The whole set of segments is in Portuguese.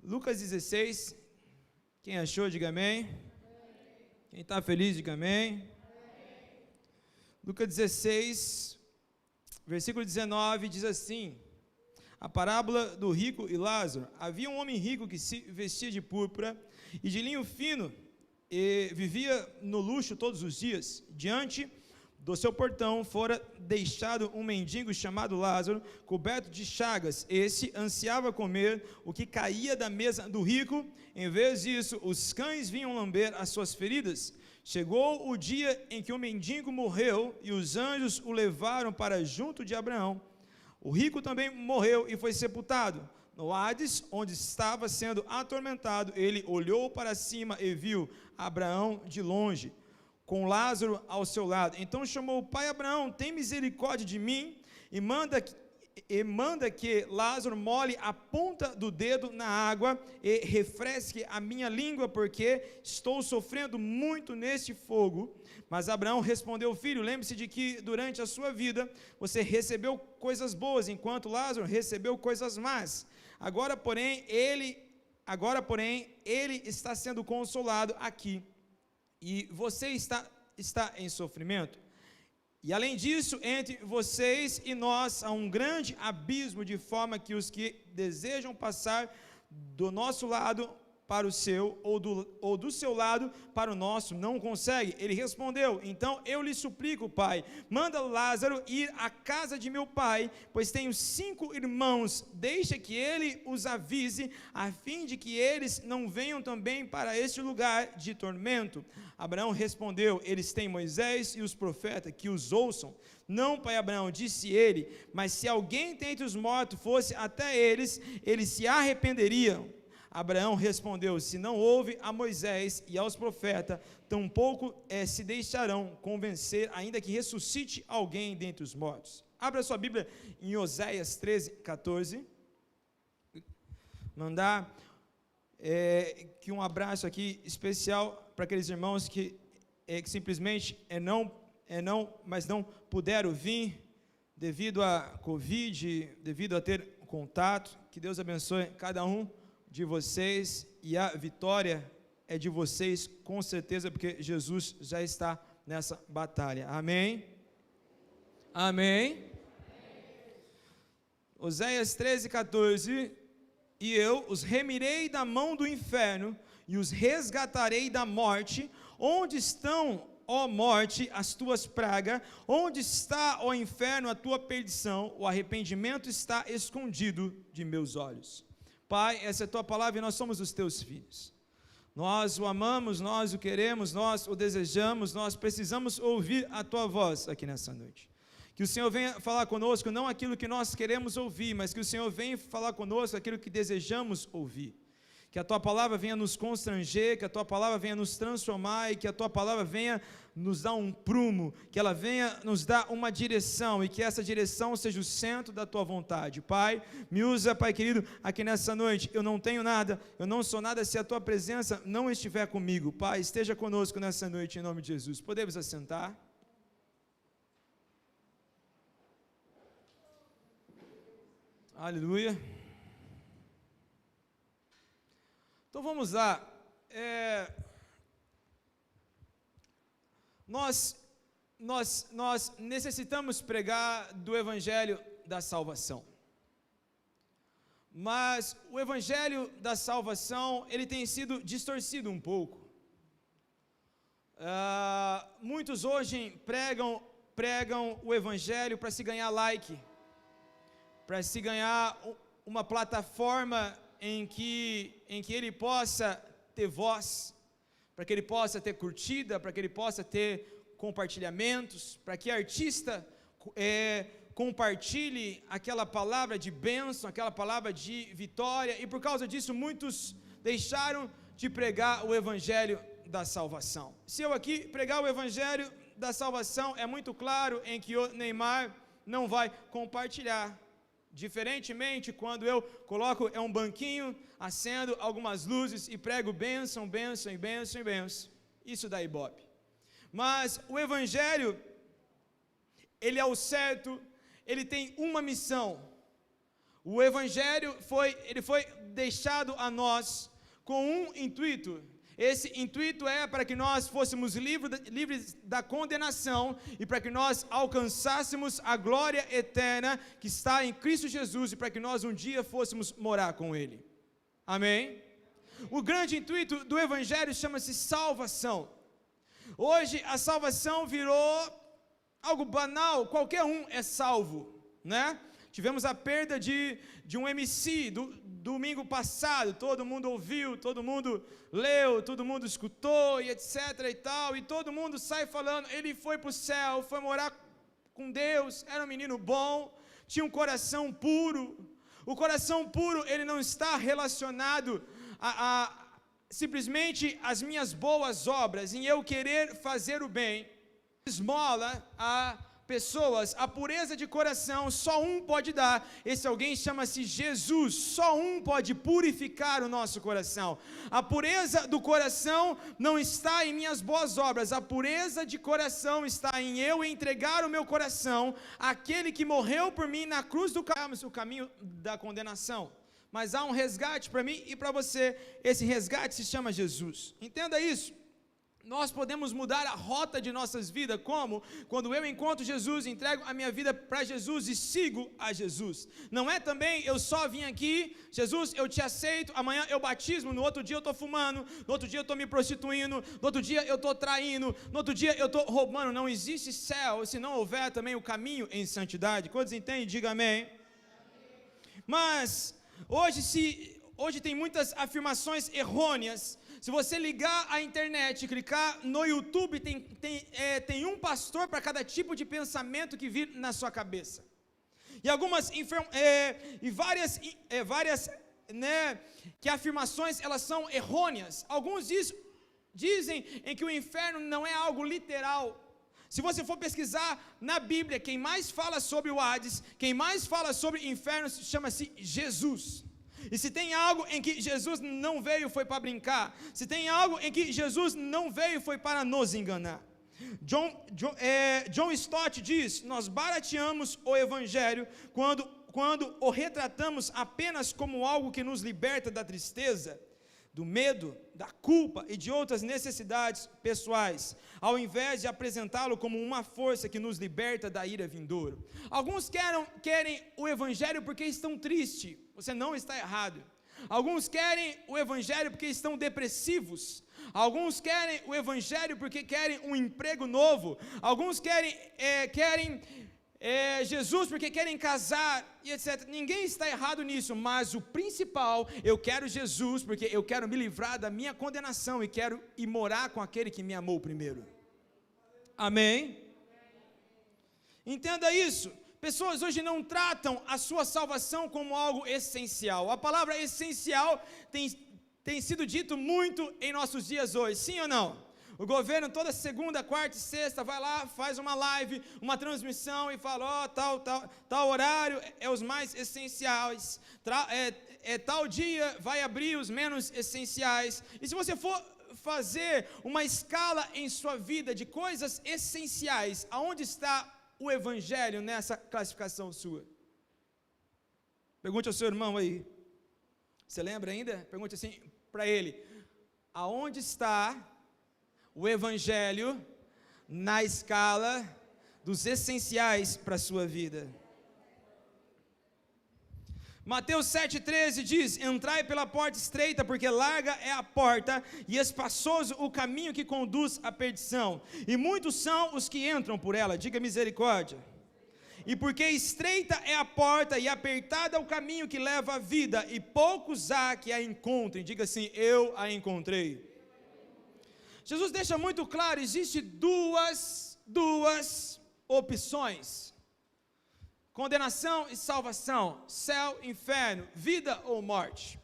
Lucas 16, quem achou, diga amém. Quem está feliz, diga amém. Lucas 16, versículo 19, diz assim: a parábola do rico e Lázaro. Havia um homem rico que se vestia de púrpura e de linho fino e vivia no luxo todos os dias. Diante do seu portão fora deixado um mendigo chamado Lázaro, coberto de chagas. Esse ansiava comer o que caía da mesa do rico. Em vez disso, os cães vinham lamber as suas feridas. Chegou o dia em que o mendigo morreu e os anjos o levaram para junto de Abraão. O rico também morreu e foi sepultado. No Hades, onde estava sendo atormentado, ele olhou para cima e viu Abraão de longe, com Lázaro ao seu lado. Então chamou: pai Abraão, tem misericórdia de mim e manda que Lázaro molhe a ponta do dedo na água e refresque a minha língua, porque estou sofrendo muito neste fogo. Mas Abraão respondeu: filho, lembre-se de que durante a sua vida você recebeu coisas boas, enquanto Lázaro recebeu coisas más. Agora, porém, ele está sendo consolado aqui, e você está em sofrimento. E além disso, entre vocês e nós há um grande abismo, de forma que os que desejam passar do nosso lado para o seu, ou do seu lado para o nosso, não conseguem. Ele respondeu: então eu lhe suplico, pai, manda Lázaro ir à casa de meu pai, pois tenho 5 irmãos, deixa que ele os avise, a fim de que eles não venham também para este lugar de tormento. Abraão respondeu: eles têm Moisés e os profetas, que os ouçam. Não, pai Abraão, disse ele, mas se alguém dentre os mortos fosse até eles se arrependeriam. Abraão respondeu: se não ouve a Moisés e aos profetas, tampouco se deixarão convencer, ainda que ressuscite alguém dentre os mortos. Abra sua Bíblia em Oséias 13, 14. Mandar que um abraço aqui especial para aqueles irmãos que simplesmente mas não puderam vir devido à Covid, devido a ter contato. Que Deus abençoe cada um de vocês, e a vitória é de vocês, com certeza, porque Jesus já está nessa batalha. Amém? Amém? Oséias 13, 14. E eu os remirei da mão do inferno e os resgatarei da morte. Onde estão, ó morte, as tuas pragas? Onde está, ó inferno, a tua perdição? O arrependimento está escondido de meus olhos. Pai, essa é a tua palavra e nós somos os teus filhos. Nós o amamos, nós o queremos, nós o desejamos, nós precisamos ouvir a tua voz aqui nessa noite. Que o Senhor venha falar conosco, não aquilo que nós queremos ouvir, mas que o Senhor venha falar conosco aquilo que desejamos ouvir. Que a tua palavra venha nos constranger, que a tua palavra venha nos transformar e que a tua palavra venha nos dar um prumo, que ela venha nos dar uma direção e que essa direção seja o centro da tua vontade. Pai, me usa, Pai querido, aqui nessa noite. Eu não tenho nada, eu não sou nada se a tua presença não estiver comigo. Pai, esteja conosco nessa noite em nome de Jesus. Podemos assentar? Aleluia. Então vamos lá. Nós necessitamos pregar do Evangelho da salvação. Mas o Evangelho da salvação, ele tem sido distorcido um pouco. Muitos hoje pregam o Evangelho para se ganhar like, para se ganhar uma plataforma em que ele possa ter voz, para que ele possa ter curtida, para que ele possa ter compartilhamentos, para que artista compartilhe aquela palavra de bênção, aquela palavra de vitória, e por causa disso muitos deixaram de pregar o Evangelho da salvação. Se eu aqui pregar o Evangelho da salvação, é muito claro em que o Neymar não vai compartilhar. Diferentemente, quando eu coloco um banquinho, acendo algumas luzes e prego bênção, bênção e bênção e bênção, isso dá ibope. Mas o Evangelho, ele é o certo, ele tem uma missão. O Evangelho ele foi deixado a nós com um intuito. Esse intuito é para que nós fôssemos livres da condenação e para que nós alcançássemos a glória eterna que está em Cristo Jesus e para que nós um dia fôssemos morar com Ele. Amém? O grande intuito do Evangelho chama-se salvação. Hoje a salvação virou algo banal, qualquer um é salvo, né? Tivemos a perda de um MC domingo passado, todo mundo ouviu, todo mundo leu, todo mundo escutou e etc e tal, e todo mundo sai falando, ele foi para o céu, foi morar com Deus, era um menino bom, tinha um coração puro. O coração puro, ele não está relacionado a simplesmente as minhas boas obras, em eu querer fazer o bem. Esmola a pessoas, a pureza de coração, só um pode dar. Esse alguém chama-se Jesus. Só um pode purificar o nosso coração. A pureza do coração não está em minhas boas obras. A pureza de coração está em eu entregar o meu coração àquele que morreu por mim na cruz do Calvário, o caminho da condenação. Mas há um resgate para mim e para você. Esse resgate se chama Jesus. Entenda isso. Nós podemos mudar a rota de nossas vidas, como? Quando eu encontro Jesus, entrego a minha vida para Jesus e sigo a Jesus. Não é também, eu só vim aqui, Jesus, eu te aceito, amanhã eu batismo, no outro dia eu estou fumando, no outro dia eu estou me prostituindo, no outro dia eu estou traindo, no outro dia eu estou roubando. Não existe céu, se não houver também o caminho em santidade. Quantos entendem? Diga amém. Mas, hoje tem muitas afirmações errôneas. Se você ligar a internet, clicar no YouTube, tem um pastor para cada tipo de pensamento que vir na sua cabeça. E várias que afirmações elas são errôneas. Alguns dizem em que o inferno não é algo literal. Se você for pesquisar na Bíblia, quem mais fala sobre o Hades, quem mais fala sobre o inferno, chama-se Jesus. E se tem algo em que Jesus não veio foi para brincar. Se tem algo em que Jesus não veio foi para nos enganar. John Stott diz: nós barateamos o Evangelho quando o retratamos apenas como algo que nos liberta da tristeza, do medo, da culpa e de outras necessidades pessoais, ao invés de apresentá-lo como uma força que nos liberta da ira vindoura. Alguns querem o Evangelho porque estão tristes. Você não está errado. Alguns querem o Evangelho porque estão depressivos. Alguns querem o Evangelho porque querem um emprego novo. Alguns querem Jesus porque querem casar e etc. Ninguém está errado nisso, mas o principal, eu quero Jesus porque eu quero me livrar da minha condenação e quero ir morar com aquele que me amou primeiro. Amém? Entenda isso. Pessoas hoje não tratam a sua salvação como algo essencial. A palavra essencial tem sido dito muito em nossos dias hoje, sim ou não? O governo toda segunda, quarta e sexta vai lá, faz uma live, uma transmissão e fala, tal horário é os mais essenciais, tal dia vai abrir os menos essenciais. E se você for fazer uma escala em sua vida de coisas essenciais, aonde está o Evangelho nessa classificação sua? Pergunte ao seu irmão aí. Você lembra ainda? Pergunte assim para ele: aonde está o Evangelho na escala dos essenciais para a sua vida? Mateus 7,13 diz: entrai pela porta estreita, porque larga é a porta e espaçoso o caminho que conduz à perdição, e muitos são os que entram por ela. Diga misericórdia. E porque estreita é a porta e apertado é o caminho que leva à vida, e poucos há que a encontrem. Diga assim: eu a encontrei. Jesus deixa muito claro, existe duas opções: condenação e salvação, céu, inferno, vida ou morte.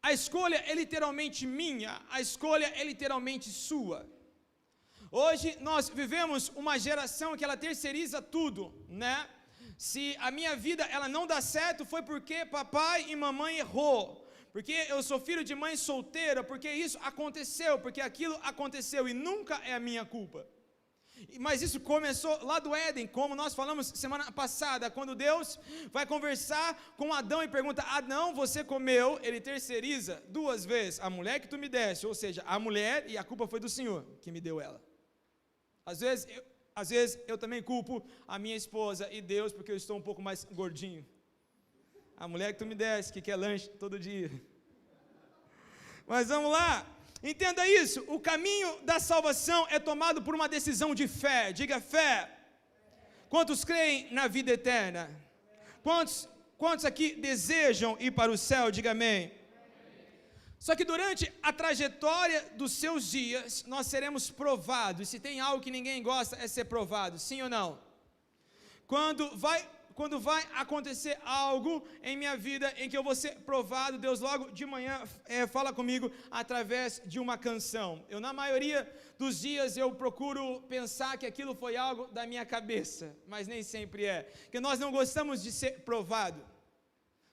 A escolha é literalmente minha, a escolha é literalmente sua. Hoje nós vivemos uma geração que ela terceiriza tudo, né? Se a minha vida ela não dá certo, foi porque papai e mamãe errou. Porque eu sou filho de mãe solteira, porque isso aconteceu, porque aquilo aconteceu e nunca é a minha culpa. Mas isso começou lá do Éden, como nós falamos semana passada, quando Deus vai conversar com Adão e pergunta: Adão, você comeu? Ele terceiriza duas vezes: a mulher que tu me deste, ou seja, a mulher, e a culpa foi do Senhor que me deu ela. Às vezes eu também culpo a minha esposa e Deus, porque eu estou um pouco mais gordinho. A mulher que tu me deste, que quer lanche todo dia. Mas vamos lá. Entenda isso, o caminho da salvação é tomado por uma decisão de fé. Diga fé. Quantos creem na vida eterna? Quantos aqui desejam ir para o céu? Diga amém. Só que durante a trajetória dos seus dias, nós seremos provados. E se tem algo que ninguém gosta, é ser provado, sim ou não? Quando vai acontecer algo em minha vida em que eu vou ser provado, Deus logo de manhã fala comigo através de uma canção. Na maioria dos dias eu procuro pensar que aquilo foi algo da minha cabeça, mas nem sempre é. Porque nós não gostamos de ser provado.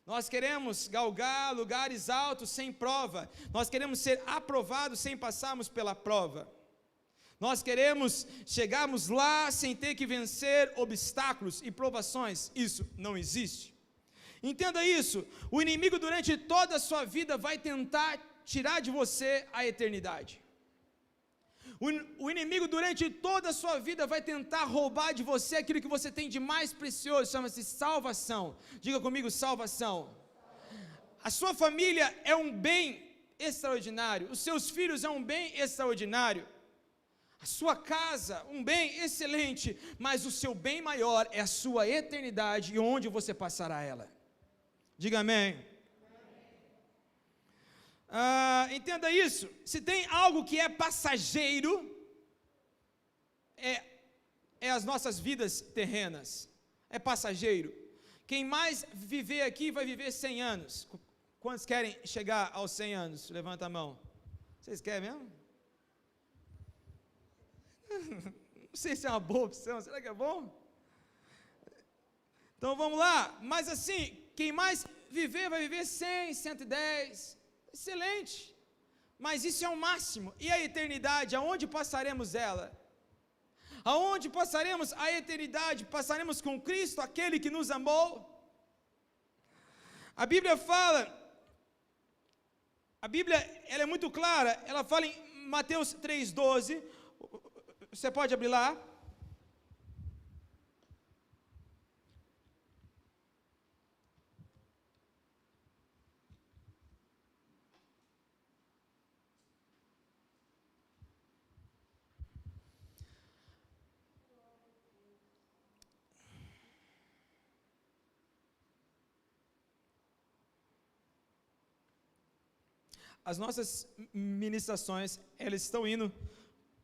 Nós queremos galgar lugares altos sem prova. Nós queremos ser aprovados sem passarmos pela prova. Nós queremos chegarmos lá sem ter que vencer obstáculos e provações. Isso não existe. Entenda isso. O inimigo durante toda a sua vida vai tentar tirar de você a eternidade. O inimigo durante toda a sua vida vai tentar roubar de você aquilo que você tem de mais precioso. Chama-se salvação. Diga comigo, salvação. A sua família é um bem extraordinário. Os seus filhos é um bem extraordinário. A sua casa, um bem excelente, mas o seu bem maior é a sua eternidade e onde você passará ela. Diga amém. Entenda isso. Se tem algo que é passageiro, é as nossas vidas terrenas. É passageiro. Quem mais viver aqui vai viver 100 anos. Quantos querem chegar aos 100 anos? Levanta a mão. Vocês querem mesmo? Não sei se é uma boa opção, será que é bom? Então vamos lá, mas assim, quem mais viver vai viver 100, 110, excelente, mas isso é o máximo. E a eternidade, aonde passaremos ela? Aonde passaremos a eternidade? Passaremos com Cristo, aquele que nos amou? A Bíblia ela é muito clara, ela fala em Mateus 3,12, você pode abrir lá? As nossas ministrações, elas estão indo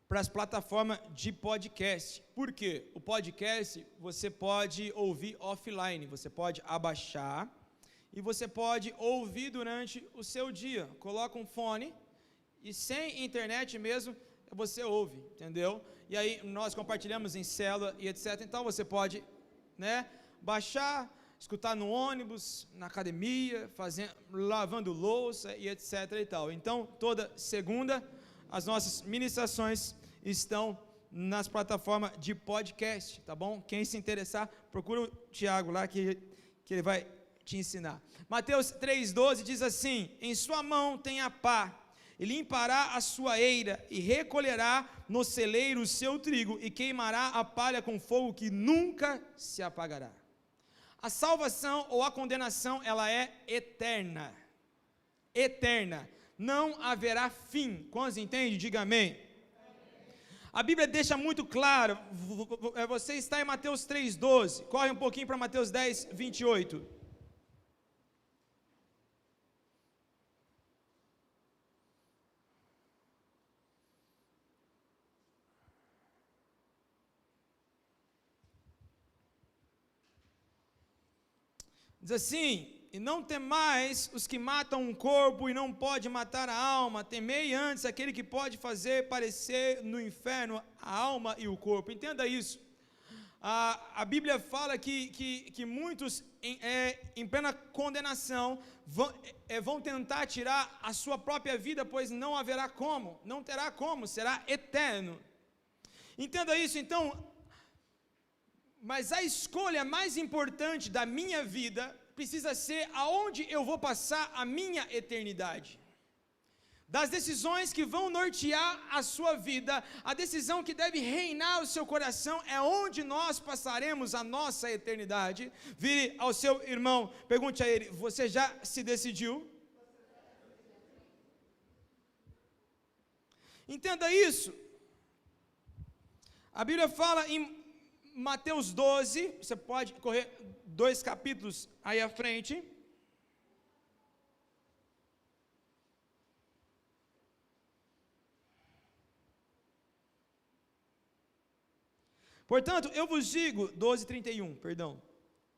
para as plataformas de podcast. Por quê? O podcast você pode ouvir offline, você pode abaixar e você pode ouvir durante o seu dia. Coloca um fone e sem internet mesmo você ouve, entendeu? E aí nós compartilhamos em célula e etc. Então você pode, baixar, escutar no ônibus, na academia, lavando louça e etc. e tal. Então toda segunda as nossas ministrações estão nas plataformas de podcast, tá bom? Quem se interessar, procura o Tiago lá que ele vai te ensinar. Mateus 3,12 diz assim: em sua mão tem a pá, e limpará a sua eira, e recolherá no celeiro o seu trigo, e queimará a palha com fogo que nunca se apagará. A salvação ou a condenação, ela é eterna. Eterna. Não haverá fim. Quantos entendem? Diga amém. A Bíblia deixa muito claro, você está em Mateus 3,12, corre um pouquinho para Mateus 10, 28. Diz assim: e não temais os que matam um corpo e não pode matar a alma, temei antes aquele que pode fazer parecer no inferno a alma e o corpo. Entenda isso. A Bíblia fala que muitos em plena condenação vão tentar tirar a sua própria vida, pois não haverá como, não terá como, será eterno. Entenda isso, então. Mas a escolha mais importante da minha vida precisa ser aonde eu vou passar a minha eternidade. Das decisões que vão nortear a sua vida, a decisão que deve reinar o seu coração é onde nós passaremos a nossa eternidade. Vire ao seu irmão, pergunte a ele: você já se decidiu? Entenda isso. A Bíblia fala em Mateus 12, você pode correr 2 capítulos aí à frente. Portanto, eu vos digo, 12:31, perdão.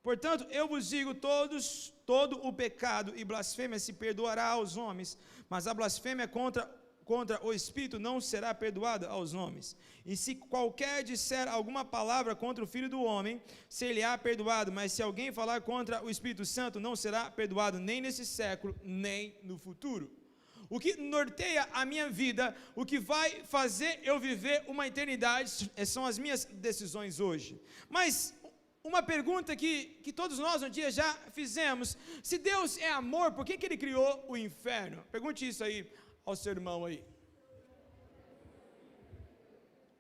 Portanto, eu vos digo, todo o pecado e blasfêmia se perdoará aos homens, mas a blasfêmia contra o Espírito não será perdoada aos homens. E se qualquer disser alguma palavra contra o Filho do Homem, ser-lhe-á perdoado, mas se alguém falar contra o Espírito Santo, não será perdoado nem nesse século, nem no futuro. O que norteia a minha vida, o que vai fazer eu viver uma eternidade, são as minhas decisões hoje. Mas uma pergunta que todos nós um dia já fizemos: se Deus é amor, por que Ele criou o inferno? Pergunte isso aí ao seu irmão aí.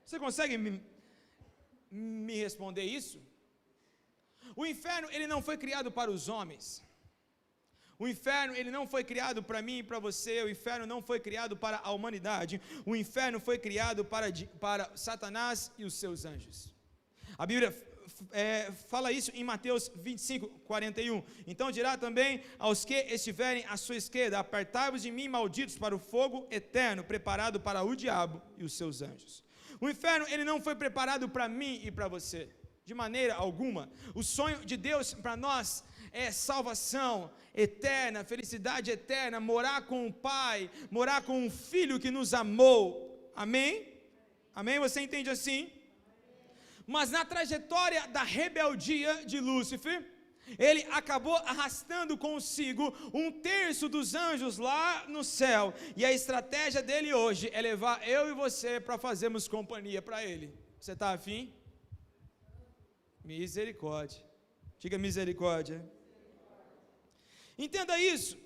Você consegue me responder isso? O inferno, ele não foi criado para os homens. O inferno, ele não foi criado para mim e para você. O inferno não foi criado para a humanidade. O inferno foi criado para Satanás e os seus anjos. A Bíblia fala isso em Mateus 25:41. Então dirá também aos que estiverem à sua esquerda: apartai-vos de mim, malditos, para o fogo eterno, preparado para o diabo e os seus anjos. O inferno, ele não foi preparado para mim e para você, de maneira alguma. O sonho de Deus para nós é salvação eterna, felicidade eterna, morar com o Pai, morar com um Filho que nos amou. Amém? Amém? Você entende assim? Mas na trajetória da rebeldia de Lúcifer, ele acabou arrastando consigo 1/3 dos anjos lá no céu. E a estratégia dele hoje é levar eu e você para fazermos companhia para ele. Você está afim? Misericórdia. Diga misericórdia. Entenda isso.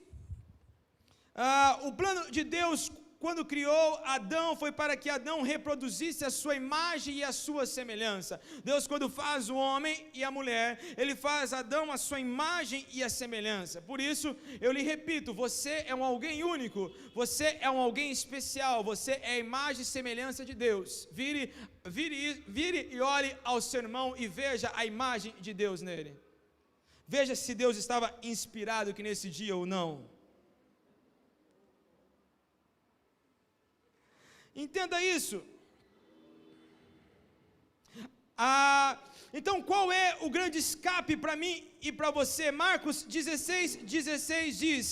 O plano de Deus, quando criou Adão, foi para que Adão reproduzisse a sua imagem e a sua semelhança. Deus, quando faz o homem e a mulher, Ele faz Adão a sua imagem e a semelhança. Por isso, eu lhe repito, você é um alguém único, você é um alguém especial, você é a imagem e semelhança de Deus. Vire e olhe ao seu irmão e veja a imagem de Deus nele. Veja se Deus estava inspirado aqui nesse dia ou não. Entenda isso. Então, qual é o grande escape para mim e para você? Marcos 16:16 diz: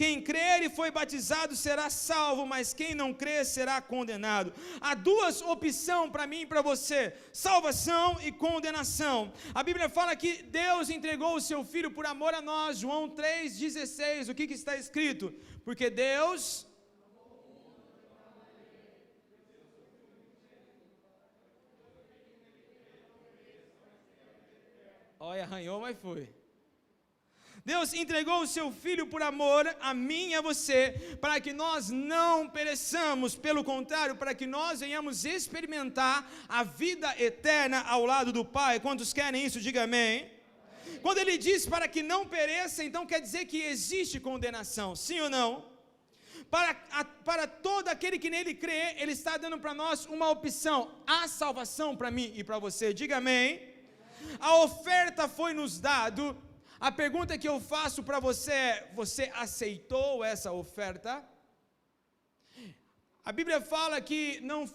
quem crer e foi batizado será salvo, mas quem não crer será condenado. Há duas opções para mim e para você: salvação e condenação. A Bíblia fala que Deus entregou o seu Filho por amor a nós. João 3,16, o que está escrito? Porque Deus... Olha, arranhou, mas foi. Deus entregou o seu Filho por amor a mim e a você, para que nós não pereçamos, pelo contrário, para que nós venhamos experimentar a vida eterna ao lado do Pai. Quantos querem isso? Diga amém. Quando ele diz para que não pereça, então quer dizer que existe condenação, sim ou não? Para todo aquele que nele crê, ele está dando para nós uma opção: há salvação para mim e para você. Diga amém. A oferta foi nos dado. A pergunta que eu faço para você é: você aceitou essa oferta? A Bíblia fala que não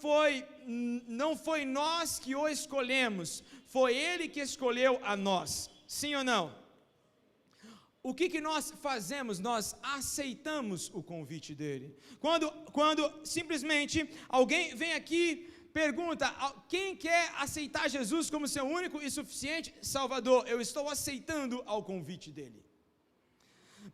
foi nós que o escolhemos, foi Ele que escolheu a nós. Sim ou não? O que nós fazemos? Nós aceitamos o convite dele. Quando simplesmente alguém vem aqui, pergunta: quem quer aceitar Jesus como seu único e suficiente Salvador? Eu estou aceitando ao convite dele.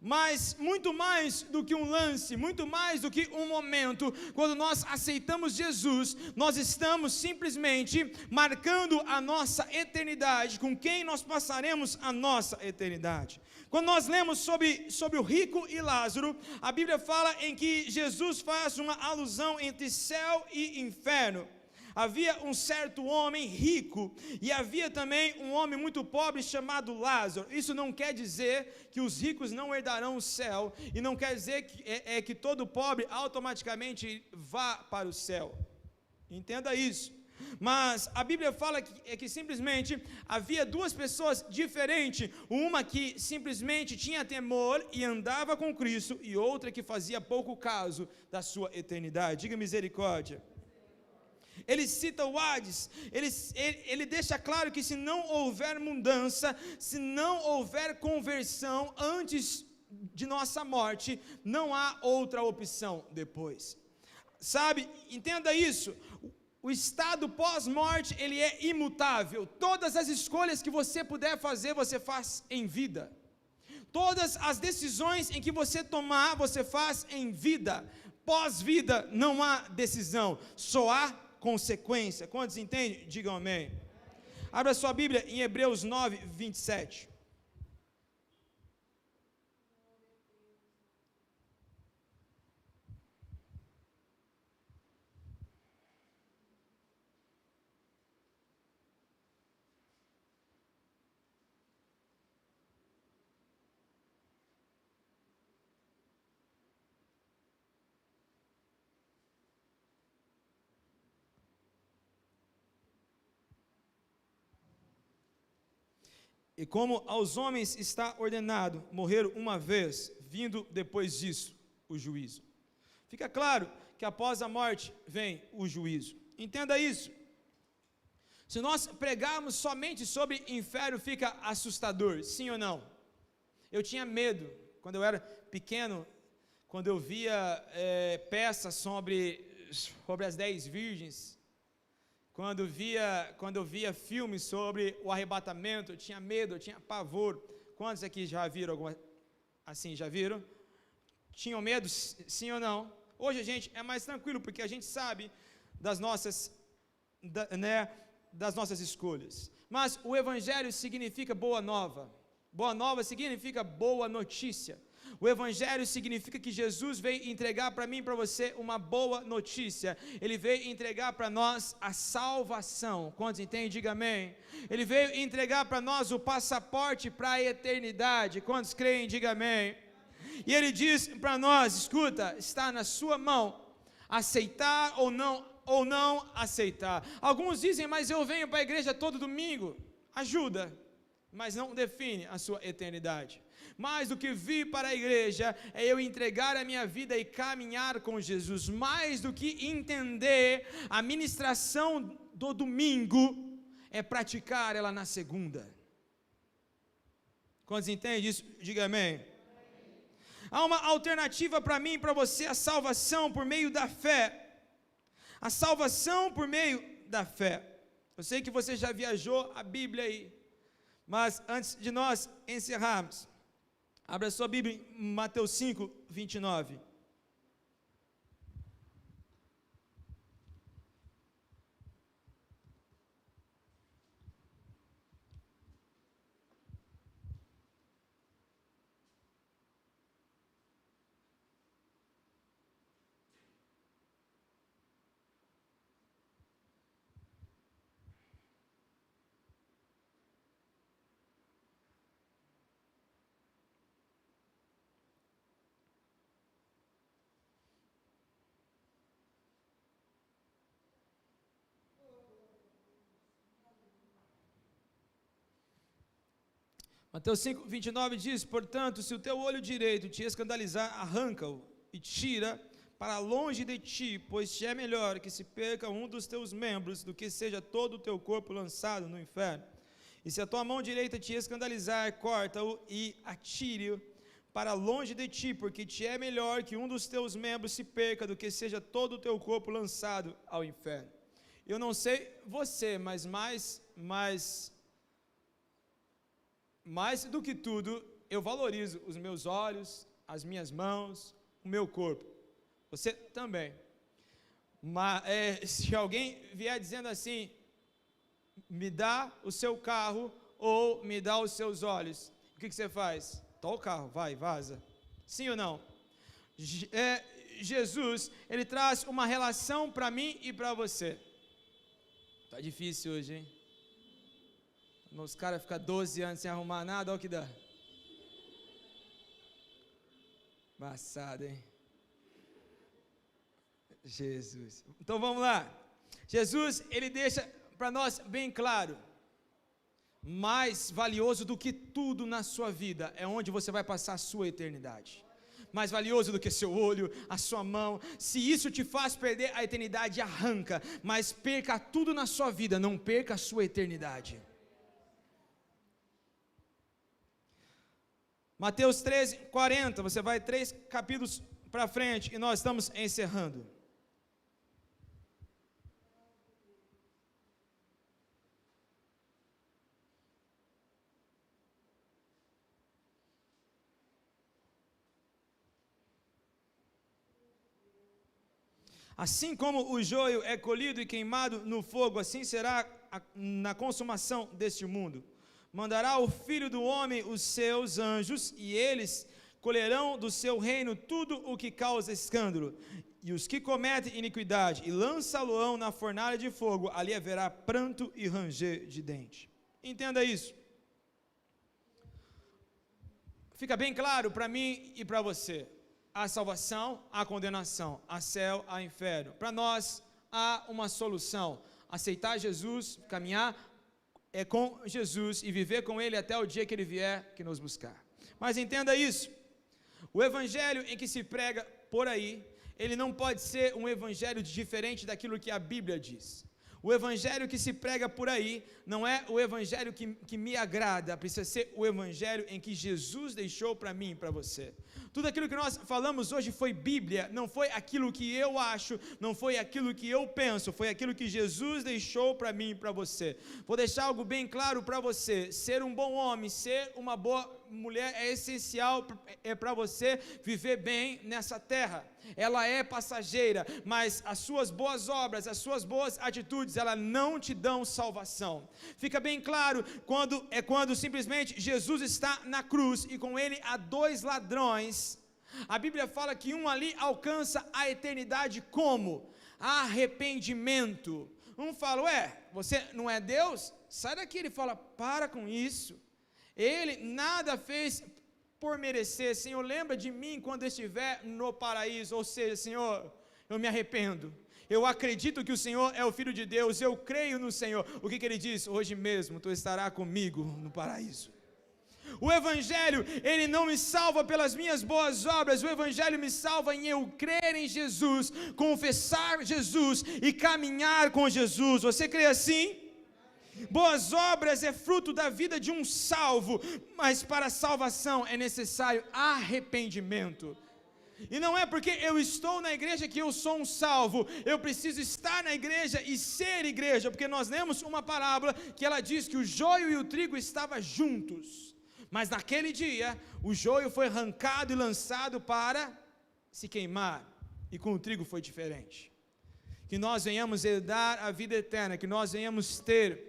Mas muito mais do que um lance, muito mais do que um momento, quando nós aceitamos Jesus, nós estamos simplesmente marcando a nossa eternidade, com quem nós passaremos a nossa eternidade. Quando nós lemos sobre o rico e Lázaro, a Bíblia fala em que Jesus faz uma alusão entre céu e inferno. Havia um certo homem rico e havia também um homem muito pobre chamado Lázaro. Isso não quer dizer que os ricos não herdarão o céu e não quer dizer que todo pobre automaticamente vá para o céu. Entenda isso. Mas a Bíblia fala que simplesmente havia duas pessoas diferentes, uma que simplesmente tinha temor e andava com Cristo e outra que fazia pouco caso da sua eternidade. Diga misericórdia. Ele cita o Hades, ele deixa claro que se não houver mudança, se não houver conversão antes de nossa morte, não há outra opção depois. Sabe, entenda isso, o estado pós-morte, ele é imutável. Todas as escolhas que você puder fazer, você faz em vida. Todas as decisões em que você tomar, você faz em vida. Pós-vida não há decisão, só há consequência. Quantos entendem? Digam amém. Abra sua Bíblia em Hebreus 9, 27. E como aos homens está ordenado morrer uma vez, vindo depois disso o juízo. Fica claro que após a morte vem o juízo. Entenda isso. Se nós pregarmos somente sobre inferno, fica assustador, sim ou não? Eu tinha medo, quando eu era pequeno, quando eu via peças sobre as 10 virgens, quando eu via filmes sobre o arrebatamento, eu tinha medo, eu tinha pavor. Quantos aqui já viram alguma assim, já viram? Tinham medo, sim ou não? Hoje a gente é mais tranquilo, porque a gente sabe das nossas escolhas. Mas o Evangelho significa boa nova. Boa nova significa boa notícia. O Evangelho significa que Jesus veio entregar para mim e para você uma boa notícia. Ele veio entregar para nós a salvação. Quantos entendem? Diga amém. Ele veio entregar para nós o passaporte para a eternidade. Quantos creem? Diga amém. E ele diz para nós, escuta, está na sua mão aceitar ou não aceitar. Alguns dizem, mas eu venho para a igreja todo domingo. Ajuda, mas não define a sua eternidade. Mais do que vir para a igreja, é eu entregar a minha vida e caminhar com Jesus. Mais do que entender a ministração do domingo, é praticar ela na segunda. Quantos entendem isso? Diga amém. Há uma alternativa para mim e para você, a salvação por meio da fé. A salvação por meio da fé. Eu sei que você já viajou a Bíblia aí, mas antes de nós encerrarmos, abra sua Bíblia em Mateus 5, 29. Mateus 5, 29 diz, portanto, se o teu olho direito te escandalizar, arranca-o e tira para longe de ti, pois te é melhor que se perca um dos teus membros, do que seja todo o teu corpo lançado no inferno. E se a tua mão direita te escandalizar, corta-o e atire-o para longe de ti, porque te é melhor que um dos teus membros se perca, do que seja todo o teu corpo lançado ao inferno. Eu não sei você, mas mais do que tudo, eu valorizo os meus olhos, as minhas mãos, o meu corpo. Você também. Mas se alguém vier dizendo assim, me dá o seu carro ou me dá os seus olhos, o que você faz? Toma o carro, vai, vaza. Sim ou não? Jesus, ele traz uma relação para mim e para você. Tá difícil hoje, hein? Os caras ficam 12 anos sem arrumar nada, olha o que dá. Embaçado, hein? Jesus. Então vamos lá. Jesus, ele deixa para nós bem claro: mais valioso do que tudo na sua vida é onde você vai passar a sua eternidade. Mais valioso do que seu olho, a sua mão. Se isso te faz perder a eternidade, arranca. Mas perca tudo na sua vida, não perca a sua eternidade. Mateus 13, 40, você vai 3 capítulos para frente e nós estamos encerrando. Assim como o joio é colhido e queimado no fogo, assim será na consumação deste mundo. Mandará o Filho do Homem os seus anjos, e eles colherão do seu reino tudo o que causa escândalo, e os que cometem iniquidade, e lançá-lo-ão na fornalha de fogo, ali haverá pranto e ranger de dente. Entenda isso. Fica bem claro para mim e para você: há salvação, há condenação, há céu, há inferno. Para nós há uma solução: aceitar Jesus, caminhar com Jesus e viver com Ele até o dia que Ele vier que nos buscar. Mas entenda isso: o evangelho em que se prega por aí, ele não pode ser um evangelho diferente daquilo que a Bíblia diz. O evangelho que se prega por aí não é o evangelho que me agrada, precisa ser o evangelho em que Jesus deixou para mim e para você. Tudo aquilo que nós falamos hoje foi Bíblia, não foi aquilo que eu acho, não foi aquilo que eu penso, foi aquilo que Jesus deixou para mim e para você. Vou deixar algo bem claro para você: ser um bom homem, ser uma boa mulher é essencial para você viver bem nessa terra. Ela é passageira, mas as suas boas obras, as suas boas atitudes, elas não te dão salvação. Fica bem claro quando simplesmente Jesus está na cruz e com ele há 2 ladrões. A Bíblia fala que um ali alcança a eternidade como? Arrependimento. Um fala: você não é Deus? Sai daqui. Ele fala: para com isso. Ele nada fez por merecer. Senhor, lembra de mim quando estiver no paraíso. Ou seja, Senhor, eu me arrependo. Eu acredito que o Senhor é o Filho de Deus. Eu creio no Senhor. O que ele diz? Hoje mesmo tu estarás comigo no paraíso. O Evangelho, ele não me salva pelas minhas boas obras. O Evangelho me salva em eu crer em Jesus, confessar Jesus e caminhar com Jesus. Você crê assim? Boas obras é fruto da vida de um salvo, mas para a salvação é necessário arrependimento. E não é porque eu estou na igreja que eu sou um salvo. Eu preciso estar na igreja e ser igreja, porque nós lemos uma parábola que ela diz que o joio e o trigo estavam juntos. Mas naquele dia, o joio foi arrancado e lançado para se queimar, e com o trigo foi diferente. Que nós venhamos herdar a vida eterna, que nós venhamos ter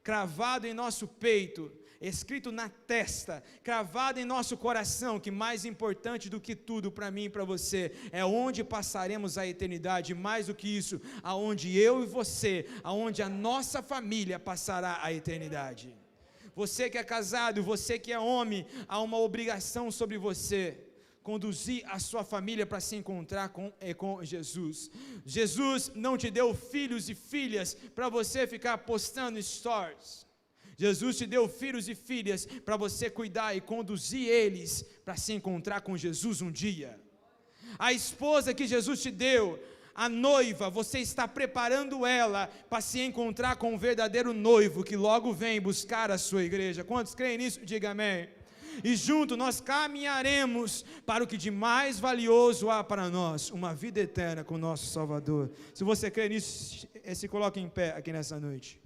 cravado em nosso peito, escrito na testa, cravado em nosso coração, que mais importante do que tudo para mim e para você, é onde passaremos a eternidade. Mais do que isso, aonde eu e você, aonde a nossa família passará a eternidade. Você que é casado, você que é homem, há uma obrigação sobre você: conduzir a sua família para se encontrar com Jesus. Jesus não te deu filhos e filhas para você ficar postando stories. Jesus te deu filhos e filhas para você cuidar e conduzir eles para se encontrar com Jesus um dia. A esposa que Jesus te deu, a noiva, você está preparando ela para se encontrar com o verdadeiro noivo que logo vem buscar a sua igreja. Quantos creem nisso? Diga amém. E junto nós caminharemos para o que de mais valioso há para nós: uma vida eterna com o nosso Salvador. Se você crê nisso, se coloque em pé aqui nessa noite.